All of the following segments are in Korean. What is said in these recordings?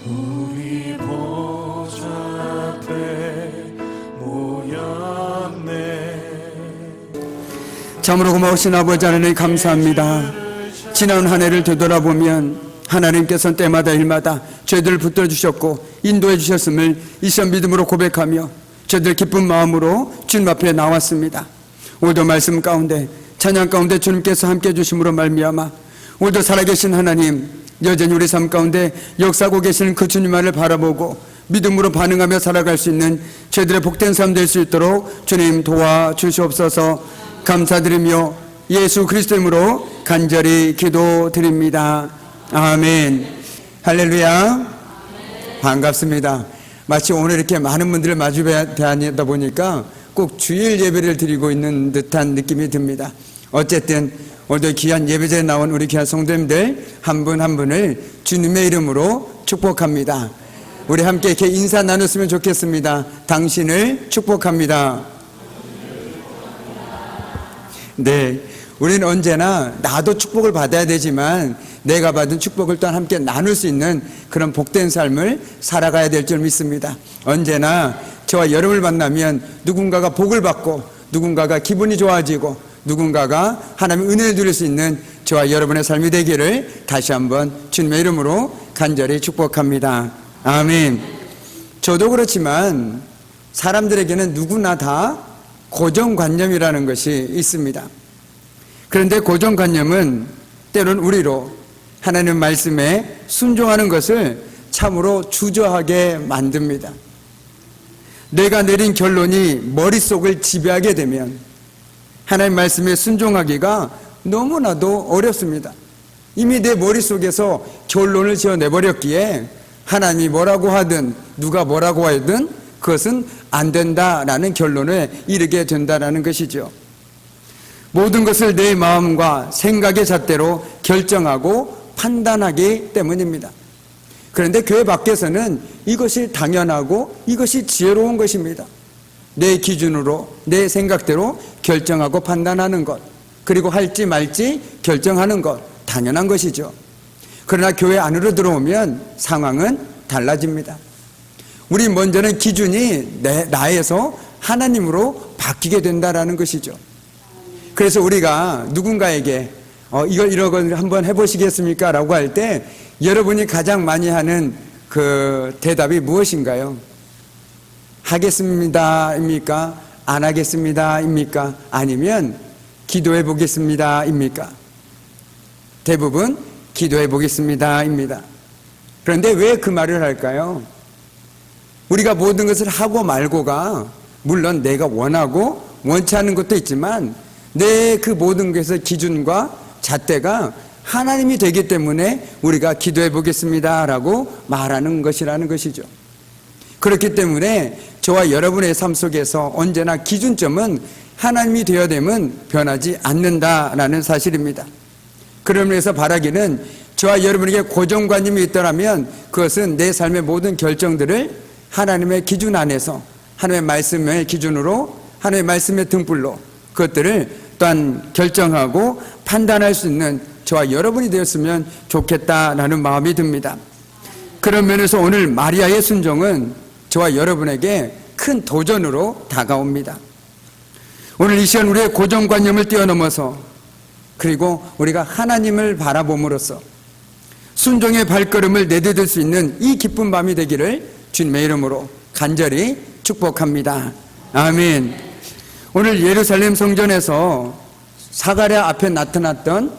우리 보좌 앞에 모였네. 참으로 고마우신 아버지 하나님 감사합니다. 지난 한 해를 되돌아보면 하나님께서는 때마다 일마다 저희들을 붙들어 주셨고 인도해 주셨음을 이 시간 믿음으로 고백하며 저희들 기쁜 마음으로 주님 앞에 나왔습니다. 오늘도 말씀 가운데 찬양 가운데 주님께서 함께해 주심으로 말미암아 오늘도 살아계신 하나님, 여전히 우리 삶 가운데 역사하고 계시는 그 주님만을 바라보고 믿음으로 반응하며 살아갈 수 있는 저희들의 복된 삶 될 수 있도록 주님 도와주시옵소서. 감사드리며 예수 그리스도 이름으로 간절히 기도드립니다. 아멘. 할렐루야. 반갑습니다. 마치 오늘 이렇게 많은 분들을 마주 뵈다 보니까 꼭 주일 예배를 드리고 있는 듯한 느낌이 듭니다. 어쨌든 오늘도 귀한 예배자에 나온 우리 귀한 성도님들 한 분 한 분을 주님의 이름으로 축복합니다. 우리 함께 이렇게 인사 나눴으면 좋겠습니다. 당신을 축복합니다. 네, 우리는 언제나 나도 축복을 받아야 되지만 내가 받은 축복을 또한 함께 나눌 수 있는 그런 복된 삶을 살아가야 될 줄 믿습니다. 언제나 저와 여러분을 만나면 누군가가 복을 받고 누군가가 기분이 좋아지고 누군가가 하나님의 은혜를 누릴 수 있는 저와 여러분의 삶이 되기를 다시 한번 주님의 이름으로 간절히 축복합니다. 아멘. 저도 그렇지만 사람들에게는 누구나 다 고정관념이라는 것이 있습니다. 그런데 고정관념은 때론 우리로 하나님 말씀에 순종하는 것을 참으로 주저하게 만듭니다. 내가 내린 결론이 머릿속을 지배하게 되면 하나님 말씀에 순종하기가 너무나도 어렵습니다. 이미 내 머릿속에서 결론을 지어내버렸기에 하나님이 뭐라고 하든 누가 뭐라고 하든 그것은 안 된다라는 결론에 이르게 된다라는 것이죠. 모든 것을 내 마음과 생각의 잣대로 결정하고 판단하기 때문입니다. 그런데 교회 밖에서는 이것이 당연하고 이것이 지혜로운 것입니다. 내 기준으로 내 생각대로 결정하고 판단하는 것, 그리고 할지 말지 결정하는 것 당연한 것이죠. 그러나 교회 안으로 들어오면 상황은 달라집니다. 우리 먼저는 기준이 나에서 하나님으로 바뀌게 된다라는 것이죠. 그래서 우리가 누군가에게 이걸 한번 해보시겠습니까? 라고 할 때 여러분이 가장 많이 하는 그 대답이 무엇인가요? 하겠습니다 입니까? 안 하겠습니다 입니까? 아니면 기도해 보겠습니다 입니까? 대부분 기도해 보겠습니다 입니다. 그런데 왜 그 말을 할까요? 우리가 모든 것을 하고 말고가 물론 내가 원하고 원치 않은 것도 있지만 내 그 모든 것의 기준과 잣대가 하나님이 되기 때문에 우리가 기도해 보겠습니다 라고 말하는 것이라는 것이죠. 그렇기 때문에 저와 여러분의 삶 속에서 언제나 기준점은 하나님이 되어야 되면 변하지 않는다라는 사실입니다. 그러면서 바라기는 저와 여러분에게 고정관념이 있더라면 그것은 내 삶의 모든 결정들을 하나님의 기준 안에서 하나님의 말씀의 기준으로 하나님의 말씀의 등불로 그것들을 또한 결정하고 판단할 수 있는 저와 여러분이 되었으면 좋겠다라는 마음이 듭니다. 그런 면에서 오늘 마리아의 순종은 저와 여러분에게 큰 도전으로 다가옵니다. 오늘 이 시간 우리의 고정관념을 뛰어넘어서 그리고 우리가 하나님을 바라봄으로써 순종의 발걸음을 내디딜 수 있는 이 기쁜 밤이 되기를 주님의 이름으로 간절히 축복합니다. 아멘. 오늘 예루살렘 성전에서 사가랴 앞에 나타났던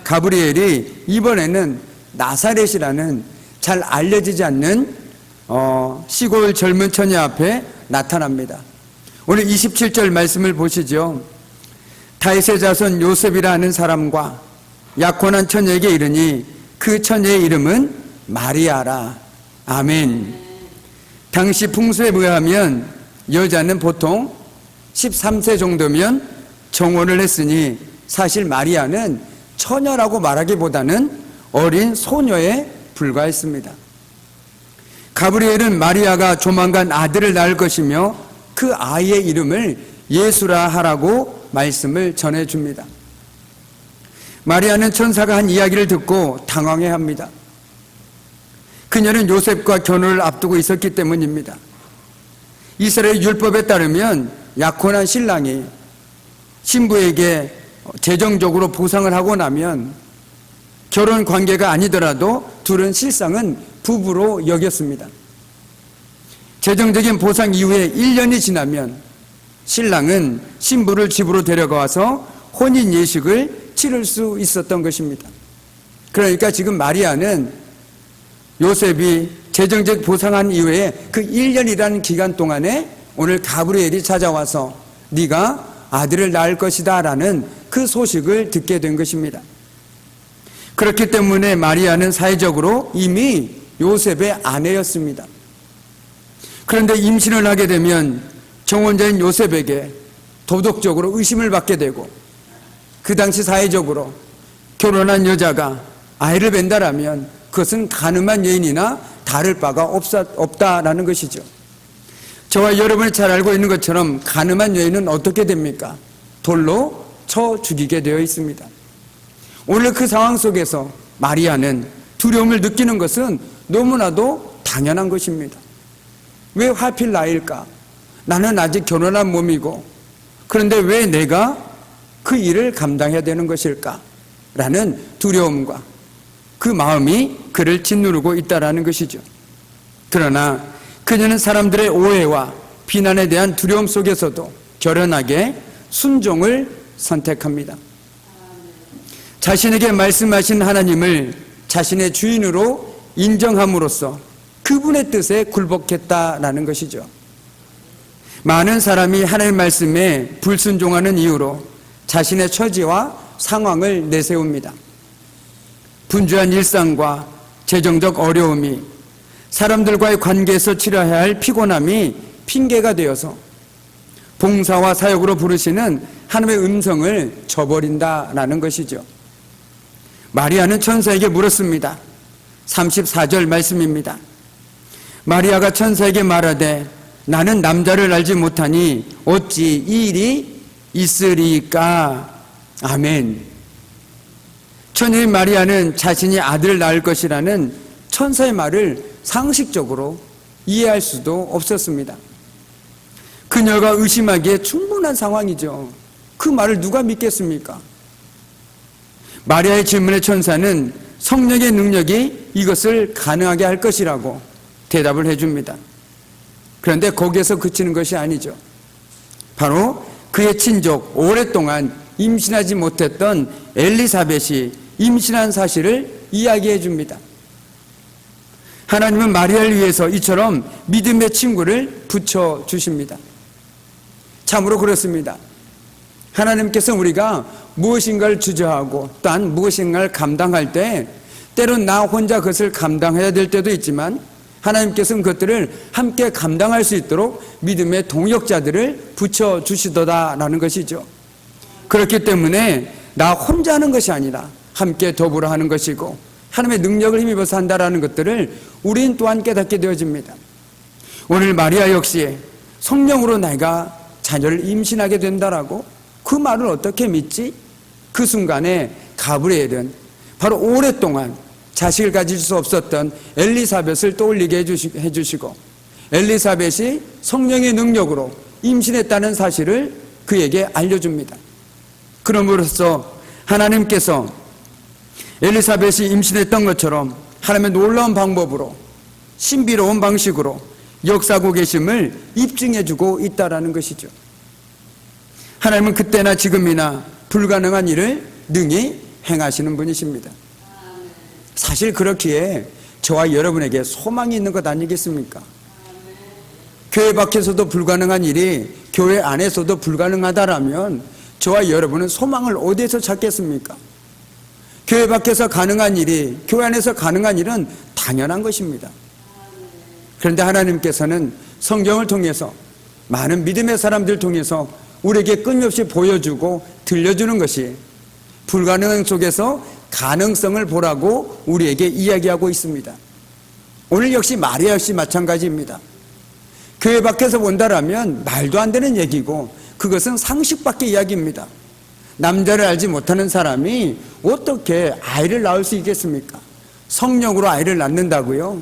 가브리엘이 이번에는 나사렛이라는 잘 알려지지 않는 시골 젊은 처녀 앞에 나타납니다. 오늘 27절 말씀을 보시죠. 다윗의 자손 요셉이라는 사람과 약혼한 처녀에게 이르니 그 처녀의 이름은 마리아라. 아멘. 당시 풍수에 의하면 여자는 보통 13세 정도면 정혼을 했으니 사실 마리아는 처녀라고 말하기보다는 어린 소녀에 불과했습니다. 가브리엘은 마리아가 조만간 아들을 낳을 것이며 그 아이의 이름을 예수라 하라고 말씀을 전해줍니다. 마리아는 천사가 한 이야기를 듣고 당황해합니다. 그녀는 요셉과 결혼을 앞두고 있었기 때문입니다. 이스라엘 율법에 따르면 약혼한 신랑이 신부에게 재정적으로 보상을 하고 나면 결혼 관계가 아니더라도 둘은 실상은 부부로 여겼습니다. 재정적인 보상 이후에 1년이 지나면 신랑은 신부를 집으로 데려가서 혼인 예식을 치를 수 있었던 것입니다. 그러니까 지금 마리아는 요셉이 재정적 보상한 이후에 그 1년이라는 기간 동안에 오늘 가브리엘이 찾아와서 네가 아들을 낳을 것이다 라는 그 소식을 듣게 된 것입니다. 그렇기 때문에 마리아는 사회적으로 이미 요셉의 아내였습니다. 그런데 임신을 하게 되면 정혼자인 요셉에게 도덕적으로 의심을 받게 되고 그 당시 사회적으로 결혼한 여자가 아이를 뵌다라면 그것은 가늠한 여인이나 다를 바가 없다라는 것이죠. 저와 여러분이 잘 알고 있는 것처럼 가늠한 여인은 어떻게 됩니까? 돌로 쳐 죽이게 되어 있습니다. 오늘 그 상황 속에서 마리아는 두려움을 느끼는 것은 너무나도 당연한 것입니다. 왜 하필 나일까? 나는 아직 결혼한 몸이고 그런데 왜 내가 그 일을 감당해야 되는 것일까? 라는 두려움과 그 마음이 그를 짓누르고 있다라는 것이죠. 그러나 그녀는 사람들의 오해와 비난에 대한 두려움 속에서도 결연하게 순종을 선택합니다. 자신에게 말씀하신 하나님을 자신의 주인으로 인정함으로써 그분의 뜻에 굴복했다라는 것이죠. 많은 사람이 하나님의 말씀에 불순종하는 이유로 자신의 처지와 상황을 내세웁니다. 분주한 일상과 재정적 어려움이 사람들과의 관계에서 치러야 할 피곤함이 핑계가 되어서 봉사와 사역으로 부르시는 하나님의 음성을 저버린다라는 것이죠. 마리아는 천사에게 물었습니다. 34절 말씀입니다. 마리아가 천사에게 말하되 나는 남자를 알지 못하니 어찌 이 일이 있으리까? 아멘. 처녀인 마리아는 자신이 아들을 낳을 것이라는 천사의 말을 상식적으로 이해할 수도 없었습니다. 그녀가 의심하기에 충분한 상황이죠. 그 말을 누가 믿겠습니까? 마리아의 질문에 천사는 성령의 능력이 이것을 가능하게 할 것이라고 대답을 해줍니다. 그런데 거기에서 그치는 것이 아니죠. 바로 그의 친족, 오랫동안 임신하지 못했던 엘리사벳이 임신한 사실을 이야기해 줍니다. 하나님은 마리아를 위해서 이처럼 믿음의 친구를 붙여주십니다. 참으로 그렇습니다. 하나님께서 우리가 무엇인가를 주저하고 또한 무엇인가를 감당할 때 때론 나 혼자 그것을 감당해야 될 때도 있지만 하나님께서는 그것들을 함께 감당할 수 있도록 믿음의 동역자들을 붙여주시더라라는 것이죠. 그렇기 때문에 나 혼자 하는 것이 아니라 함께 더불어 하는 것이고 하나님의 능력을 힘입어서 한다라는 것들을 우린 또한 깨닫게 되어집니다. 오늘 마리아 역시 성령으로 내가 자녀를 임신하게 된다라고 그 말을 어떻게 믿지? 그 순간에 가브리엘은 바로 오랫동안 자식을 가질 수 없었던 엘리사벳을 떠올리게 해주시고 엘리사벳이 성령의 능력으로 임신했다는 사실을 그에게 알려줍니다. 그럼으로써 하나님께서 엘리사벳이 임신했던 것처럼 하나님의 놀라운 방법으로 신비로운 방식으로 역사하고 계심을 입증해주고 있다라는 것이죠. 하나님은 그때나 지금이나 불가능한 일을 능히 행하시는 분이십니다. 사실 그렇기에 저와 여러분에게 소망이 있는 것 아니겠습니까? 교회 밖에서도 불가능한 일이 교회 안에서도 불가능하다라면 저와 여러분은 소망을 어디에서 찾겠습니까? 교회 밖에서 가능한 일이 교회 안에서 가능한 일은 당연한 것입니다. 그런데 하나님께서는 성경을 통해서 많은 믿음의 사람들 통해서 우리에게 끊임없이 보여주고 들려주는 것이 불가능한 속에서 가능성을 보라고 우리에게 이야기하고 있습니다. 오늘 역시 마리아 역시 마찬가지입니다. 교회 밖에서 본다라면 말도 안 되는 얘기고 그것은 상식 밖의 이야기입니다. 남자를 알지 못하는 사람이 어떻게 아이를 낳을 수 있겠습니까? 성령으로 아이를 낳는다고요?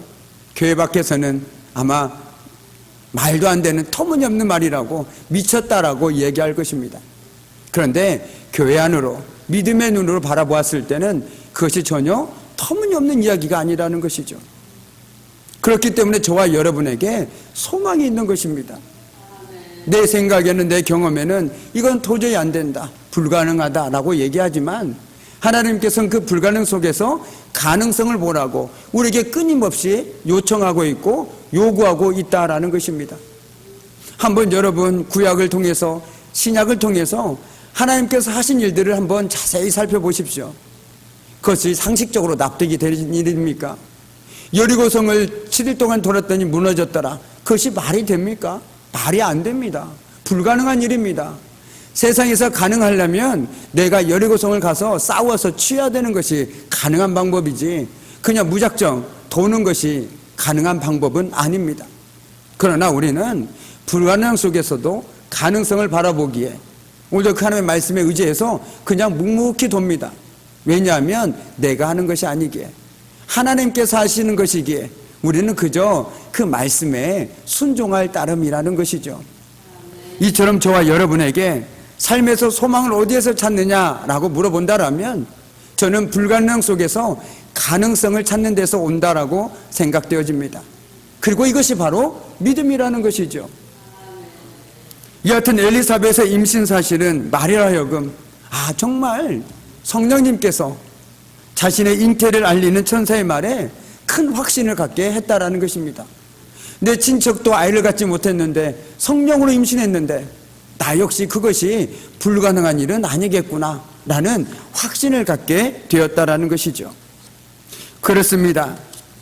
교회 밖에서는 아마 말도 안 되는 터무니없는 말이라고 미쳤다라고 얘기할 것입니다. 그런데 교회 안으로 믿음의 눈으로 바라보았을 때는 그것이 전혀 터무니없는 이야기가 아니라는 것이죠. 그렇기 때문에 저와 여러분에게 소망이 있는 것입니다. 내 생각에는, 내 경험에는 이건 도저히 안 된다, 불가능하다라고 얘기하지만 하나님께서는 그 불가능 속에서 가능성을 보라고 우리에게 끊임없이 요청하고 있고 요구하고 있다라는 것입니다. 한번 여러분 구약을 통해서, 신약을 통해서 하나님께서 하신 일들을 한번 자세히 살펴보십시오. 그것이 상식적으로 납득이 되는 일입니까? 여리고성을 7일 동안 돌았더니 무너졌더라. 그것이 말이 됩니까? 말이 안 됩니다. 불가능한 일입니다. 세상에서 가능하려면 내가 여리고성을 가서 싸워서 취해야 되는 것이 가능한 방법이지, 그냥 무작정 도는 것이 가능한 방법은 아닙니다. 그러나 우리는 불가능 속에서도 가능성을 바라보기에 오늘 그 하나님의 말씀에 의지해서 그냥 묵묵히 돕니다. 왜냐하면 내가 하는 것이 아니기에, 하나님께서 하시는 것이기에 우리는 그저 그 말씀에 순종할 따름이라는 것이죠. 이처럼 저와 여러분에게 삶에서 소망을 어디에서 찾느냐라고 물어본다라면 저는 불가능 속에서 가능성을 찾는 데서 온다라고 생각되어집니다. 그리고 이것이 바로 믿음이라는 것이죠. 여하튼 엘리사벳의 임신 사실은 마리아 하여금 정말 성령님께서 자신의 잉태를 알리는 천사의 말에 큰 확신을 갖게 했다라는 것입니다. 내 친척도 아이를 갖지 못했는데 성령으로 임신했는데 나 역시 그것이 불가능한 일은 아니겠구나 라는 확신을 갖게 되었다라는 것이죠. 그렇습니다.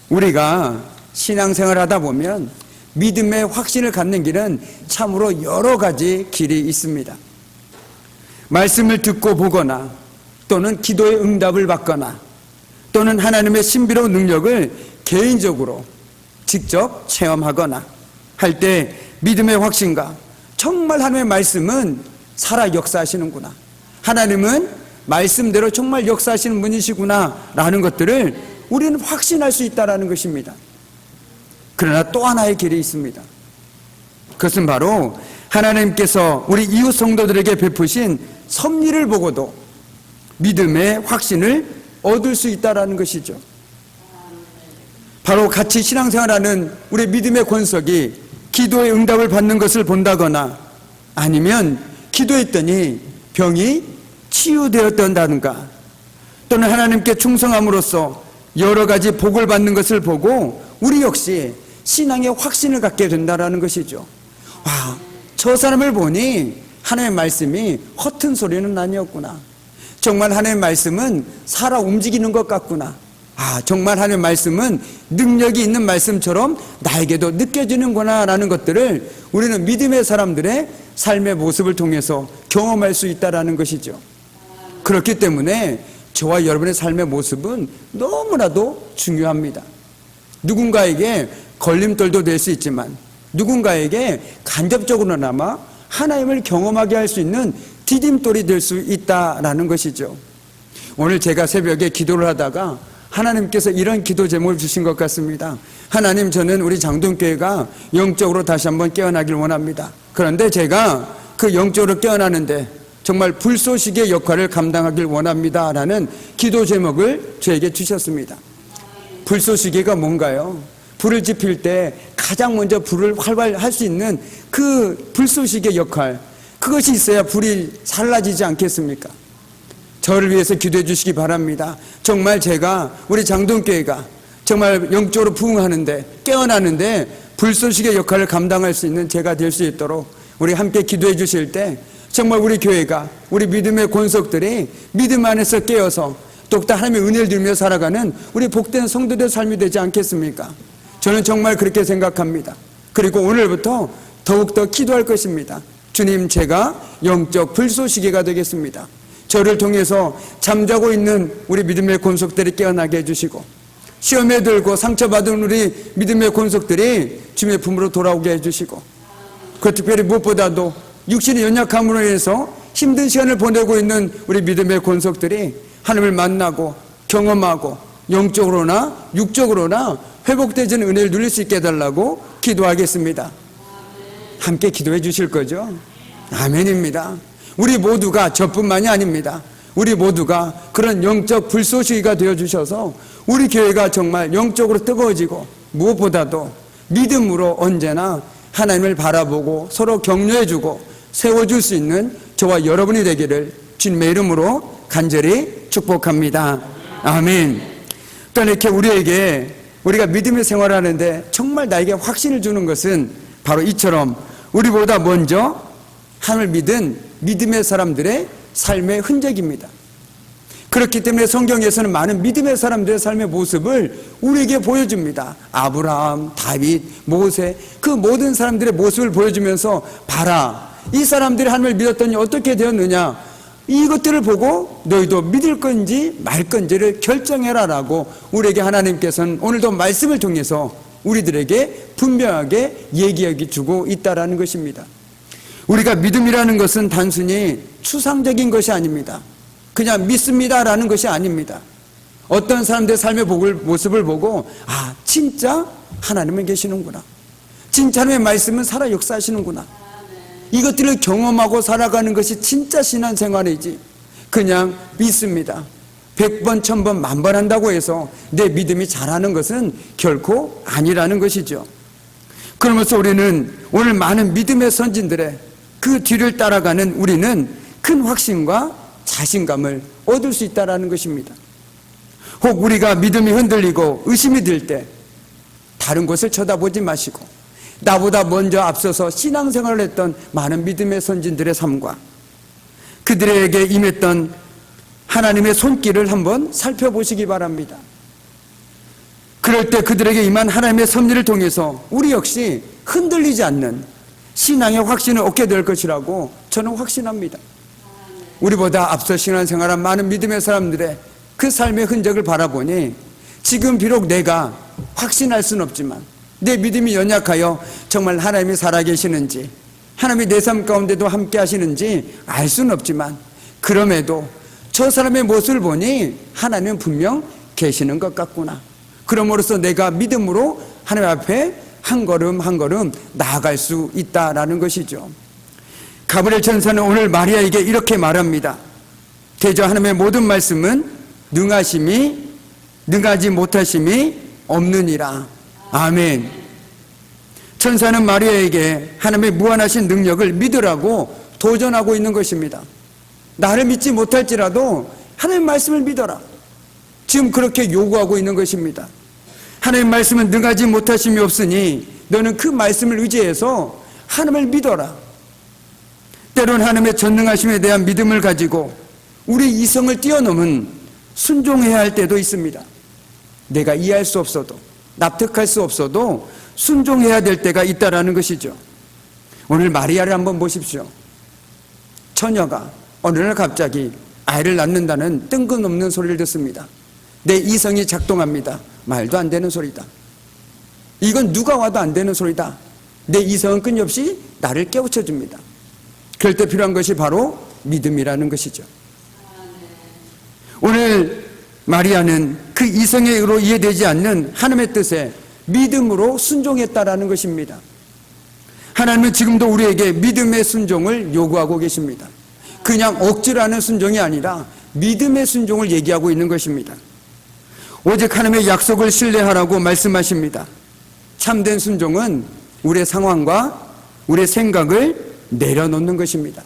우리가 신앙생활을 하다 보면 믿음의 확신을 갖는 길은 참으로 여러 가지 길이 있습니다. 말씀을 듣고 보거나 또는 기도의 응답을 받거나 또는 하나님의 신비로운 능력을 개인적으로 직접 체험하거나 할 때 믿음의 확신과 정말 하나님의 말씀은 살아 역사하시는구나, 하나님은 말씀대로 정말 역사하시는 분이시구나 라는 것들을 우리는 확신할 수 있다는 것입니다. 그러나 또 하나의 길이 있습니다. 그것은 바로 하나님께서 우리 이웃 성도들에게 베푸신 섭리를 보고도 믿음의 확신을 얻을 수 있다는 것이죠. 바로 같이 신앙생활하는 우리 믿음의 권석이 기도의 응답을 받는 것을 본다거나 아니면 기도했더니 병이 치유되었던다든가 또는 하나님께 충성함으로써 여러 가지 복을 받는 것을 보고 우리 역시 신앙의 확신을 갖게 된다는 것이죠. 저 사람을 보니 하나님의 말씀이 허튼 소리는 아니었구나, 정말 하나님의 말씀은 살아 움직이는 것 같구나, 정말 하나님의 말씀은 능력이 있는 말씀처럼 나에게도 느껴지는구나 라는 것들을 우리는 믿음의 사람들의 삶의 모습을 통해서 경험할 수 있다는 것이죠. 그렇기 때문에 저와 여러분의 삶의 모습은 너무나도 중요합니다. 누군가에게 걸림돌도 될 수 있지만 누군가에게 간접적으로나마 하나님을 경험하게 할 수 있는 디딤돌이 될 수 있다라는 것이죠. 오늘 제가 새벽에 기도를 하다가 하나님께서 이런 기도 제목을 주신 것 같습니다. 하나님, 저는 우리 장동교회가 영적으로 다시 한번 깨어나길 원합니다. 그런데 제가 그 영적으로 깨어나는데 정말 불쏘시개의 역할을 감당하길 원합니다 라는 기도 제목을 저에게 주셨습니다. 불쏘시개가 뭔가요? 불을 지필 때 가장 먼저 불을 활발할 수 있는 그 불쏘시개 역할, 그것이 있어야 불이 살라지지 않겠습니까? 저를 위해서 기도해 주시기 바랍니다. 정말 제가 우리 장동교회가 정말 영적으로 부흥하는데, 깨어나는데 불쏘시개 역할을 감당할 수 있는 제가 될 수 있도록 우리 함께 기도해 주실 때 정말 우리 교회가, 우리 믿음의 권속들이 믿음 안에서 깨어서 또한 하나님의 은혜를 누리며 살아가는 우리 복된 성도들의 삶이 되지 않겠습니까? 저는 정말 그렇게 생각합니다. 그리고 오늘부터 더욱더 기도할 것입니다. 주님, 제가 영적 불쏘시개가 되겠습니다. 저를 통해서 잠자고 있는 우리 믿음의 권속들이 깨어나게 해주시고 시험에 들고 상처받은 우리 믿음의 권속들이 주님의 품으로 돌아오게 해주시고, 그 특별히 무엇보다도 육신의 연약함으로 인해서 힘든 시간을 보내고 있는 우리 믿음의 권속들이 하나님을 만나고 경험하고 영적으로나 육적으로나 회복되는 은혜를 누릴 수 있게 해달라고 기도하겠습니다. 함께 기도해 주실 거죠? 아멘입니다. 우리 모두가 저뿐만이 아닙니다. 우리 모두가 그런 영적 불쏘시개가 되어주셔서 우리 교회가 정말 영적으로 뜨거워지고 무엇보다도 믿음으로 언제나 하나님을 바라보고 서로 격려해주고 세워줄 수 있는 저와 여러분이 되기를 주님의 이름으로 간절히 축복합니다. 아멘. 또 이렇게 우리가 믿음의 생활을 하는데 정말 나에게 확신을 주는 것은 바로 이처럼 우리보다 먼저 하나님을 믿은 믿음의 사람들의 삶의 흔적입니다. 그렇기 때문에 성경에서는 많은 믿음의 사람들의 삶의 모습을 우리에게 보여줍니다. 아브라함, 다윗, 모세, 그 모든 사람들의 모습을 보여주면서 봐라, 이 사람들이 하나님을 믿었더니 어떻게 되었느냐, 이것들을 보고 너희도 믿을 건지 말 건지를 결정해라 라고 우리에게 하나님께서는 오늘도 말씀을 통해서 우리들에게 분명하게 얘기해 주고 있다는 것입니다. 우리가 믿음이라는 것은 단순히 추상적인 것이 아닙니다. 그냥 믿습니다라는 것이 아닙니다. 어떤 사람들의 삶의 모습을 보고 진짜 하나님은 계시는구나, 진짜 하나님의 말씀은 살아 역사하시는구나, 이것들을 경험하고 살아가는 것이 진짜 신앙생활이지 그냥 믿습니다 100번, 1000번, 10,000번 한다고 해서 내 믿음이 자라는 것은 결코 아니라는 것이죠. 그러면서 우리는 오늘 많은 믿음의 선진들의 그 뒤를 따라가는 우리는 큰 확신과 자신감을 얻을 수 있다는 것입니다. 혹 우리가 믿음이 흔들리고 의심이 들 때 다른 곳을 쳐다보지 마시고 나보다 먼저 앞서서 신앙생활을 했던 많은 믿음의 선진들의 삶과 그들에게 임했던 하나님의 손길을 한번 살펴보시기 바랍니다. 그럴 때 그들에게 임한 하나님의 섭리를 통해서 우리 역시 흔들리지 않는 신앙의 확신을 얻게 될 것이라고 저는 확신합니다. 우리보다 앞서 신앙생활한 많은 믿음의 사람들의 그 삶의 흔적을 바라보니 지금 비록 내가 확신할 수는 없지만 내 믿음이 연약하여 정말 하나님이 살아계시는지, 하나님이 내 삶 가운데도 함께 하시는지 알 수는 없지만 그럼에도 저 사람의 모습을 보니 하나님은 분명 계시는 것 같구나, 그럼으로써 내가 믿음으로 하나님 앞에 한 걸음 한 걸음 나아갈 수 있다라는 것이죠. 가브리엘 천사는 오늘 마리아에게 이렇게 말합니다. 대저 하나님의 모든 말씀은 능하지 못하심이 없느니라. 아멘. 천사는 마리아에게 하나님의 무한하신 능력을 믿으라고 도전하고 있는 것입니다. 나를 믿지 못할지라도 하나님의 말씀을 믿어라, 지금 그렇게 요구하고 있는 것입니다. 하나님의 말씀은 능하지 못하심이 없으니 너는 그 말씀을 의지해서 하나님을 믿어라. 때론 하나님의 전능하심에 대한 믿음을 가지고 우리 이성을 뛰어넘은 순종해야 할 때도 있습니다. 내가 이해할 수 없어도, 납득할 수 없어도 순종해야 될 때가 있다라는 것이죠. 오늘 마리아를 한번 보십시오. 처녀가 어느 날 갑자기 아이를 낳는다는 뜬금없는 소리를 듣습니다. 내 이성이 작동합니다. 말도 안 되는 소리다. 이건 누가 와도 안 되는 소리다. 내 이성은 끊임없이 나를 깨우쳐줍니다. 그럴 때 필요한 것이 바로 믿음이라는 것이죠. 오늘 마리아는 그 이성의 의로 이해되지 않는 하나님의 뜻에 믿음으로 순종했다라는 것입니다. 하나님은 지금도 우리에게 믿음의 순종을 요구하고 계십니다. 그냥 억지로 하는 순종이 아니라 믿음의 순종을 얘기하고 있는 것입니다. 오직 하나님의 약속을 신뢰하라고 말씀하십니다. 참된 순종은 우리의 상황과 우리의 생각을 내려놓는 것입니다.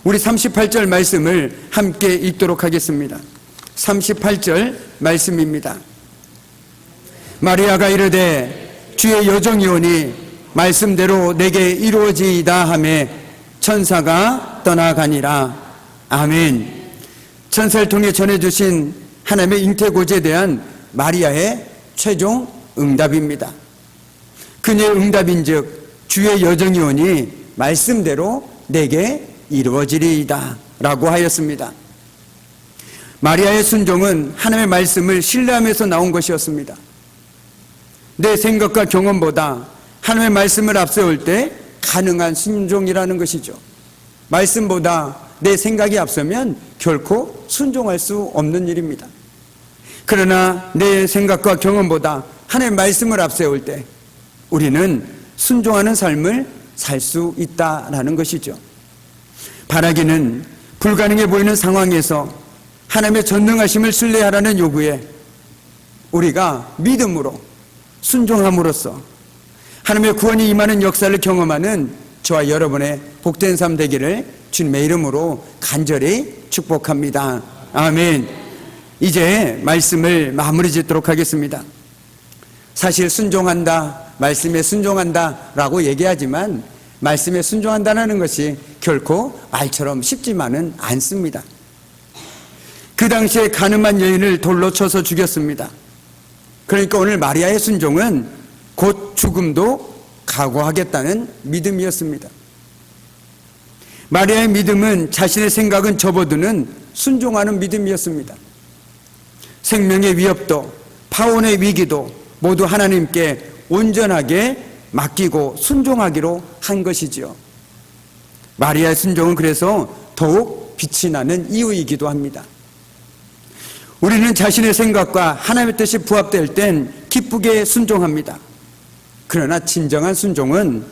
우리 38절 말씀을 함께 읽도록 하겠습니다. 38절 말씀입니다. 마리아가 이르되 주의 여종이 오니 말씀대로 내게 이루어지이다 하매 천사가 떠나가니라. 아멘. 천사를 통해 전해주신 하나님의 잉태고지에 대한 마리아의 최종 응답입니다. 그녀의 응답인즉 주의 여정이 오니 말씀대로 내게 이루어지리이다 라고 하였습니다. 마리아의 순종은 하나님의 말씀을 신뢰하면서 나온 것이었습니다. 내 생각과 경험보다 하나님의 말씀을 앞세울 때 가능한 순종이라는 것이죠. 말씀보다 내 생각이 앞서면 결코 순종할 수 없는 일입니다. 그러나 내 생각과 경험보다 하나님의 말씀을 앞세울 때 우리는 순종하는 삶을 살 수 있다라는 것이죠. 바라기는 불가능해 보이는 상황에서 하나님의 전능하심을 신뢰하라는 요구에 우리가 믿음으로 순종함으로써 하나님의 구원이 임하는 역사를 경험하는 저와 여러분의 복된 삶 되기를 주님의 이름으로 간절히 축복합니다. 아멘. 이제 말씀을 마무리 짓도록 하겠습니다. 사실 순종한다, 말씀에 순종한다 라고 얘기하지만 말씀에 순종한다는 것이 결코 말처럼 쉽지만은 않습니다. 그 당시에 가늠한 여인을 돌로 쳐서 죽였습니다. 그러니까 오늘 마리아의 순종은 곧 죽음도 각오하겠다는 믿음이었습니다. 마리아의 믿음은 자신의 생각은 접어두는 순종하는 믿음이었습니다. 생명의 위협도 파혼의 위기도 모두 하나님께 온전하게 맡기고 순종하기로 한 것이지요. 마리아의 순종은 그래서 더욱 빛이 나는 이유이기도 합니다. 우리는 자신의 생각과 하나님의 뜻이 부합될 땐 기쁘게 순종합니다. 그러나 진정한 순종은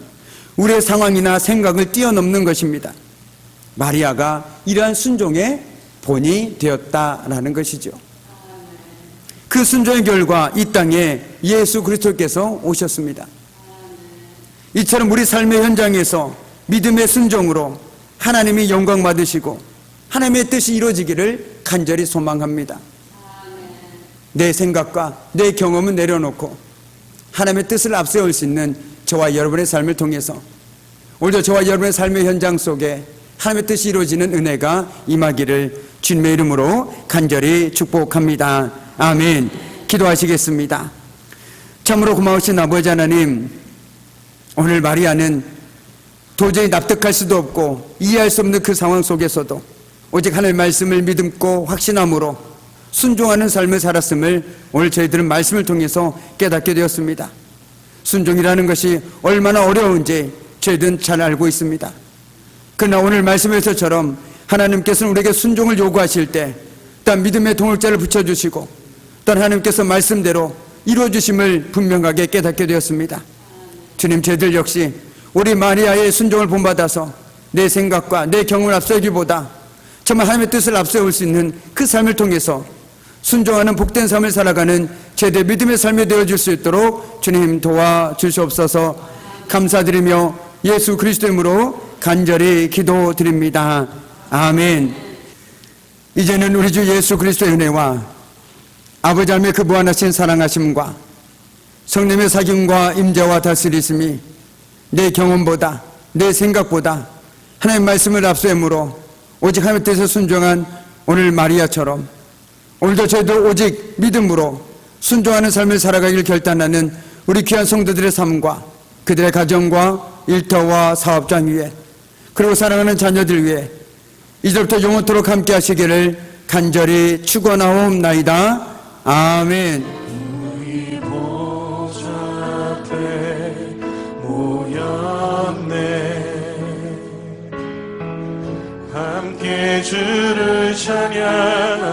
우리의 상황이나 생각을 뛰어넘는 것입니다. 마리아가 이러한 순종의 본이 되었다라는 것이죠. 그 순종의 결과 이 땅에 예수 그리스도께서 오셨습니다. 이처럼 우리 삶의 현장에서 믿음의 순종으로 하나님이 영광 받으시고 하나님의 뜻이 이루어지기를 간절히 소망합니다. 내 생각과 내 경험은 내려놓고 하나님의 뜻을 앞세울 수 있는 저와 여러분의 삶을 통해서 오늘도 저와 여러분의 삶의 현장 속에 하나님의 뜻이 이루어지는 은혜가 임하기를 주님의 이름으로 간절히 축복합니다. 아멘. 기도하시겠습니다. 참으로 고마우신 아버지 하나님, 오늘 마리아는 도저히 납득할 수도 없고 이해할 수 없는 그 상황 속에서도 오직 하나님의 말씀을 믿고 확신함으로 순종하는 삶을 살았음을 오늘 저희들은 말씀을 통해서 깨닫게 되었습니다. 순종이라는 것이 얼마나 어려운지 저희들은 잘 알고 있습니다. 그러나 오늘 말씀에서처럼 하나님께서는 우리에게 순종을 요구하실 때 또한 믿음의 동력자를 붙여주시고 또한 하나님께서 말씀대로 이루어주심을 분명하게 깨닫게 되었습니다. 주님, 저희들 역시 우리 마리아의 순종을 본받아서 내 생각과 내 경험을 앞세우기보다 정말 하나님의 뜻을 앞세울 수 있는 그 삶을 통해서 순종하는 복된 삶을 살아가는 제대 믿음의 삶이 되어줄 수 있도록 주님 도와주시옵소서. 감사드리며 예수 그리스도의 이름으로 간절히 기도드립니다. 아멘. 이제는 우리 주 예수 그리스도의 은혜와 아버지 하나님의 그 무한하신 사랑하심과 성령의 사김과 임재와 다스리심이 내 경험보다 내 생각보다 하나님의 말씀을 앞세우므로 오직 하나님의 뜻에 순종한 오늘 마리아처럼 오늘도 저희도 오직 믿음으로 순종하는 삶을 살아가기를 결단하는 우리 귀한 성도들의 삶과 그들의 가정과 일터와 사업장 위에 그리고 사랑하는 자녀들 위에 이제부터 영원토록 함께 하시기를 간절히 축원하옵나이다. 아멘. 우리 보좌 앞에 모였네. 함께 주를 찬양하며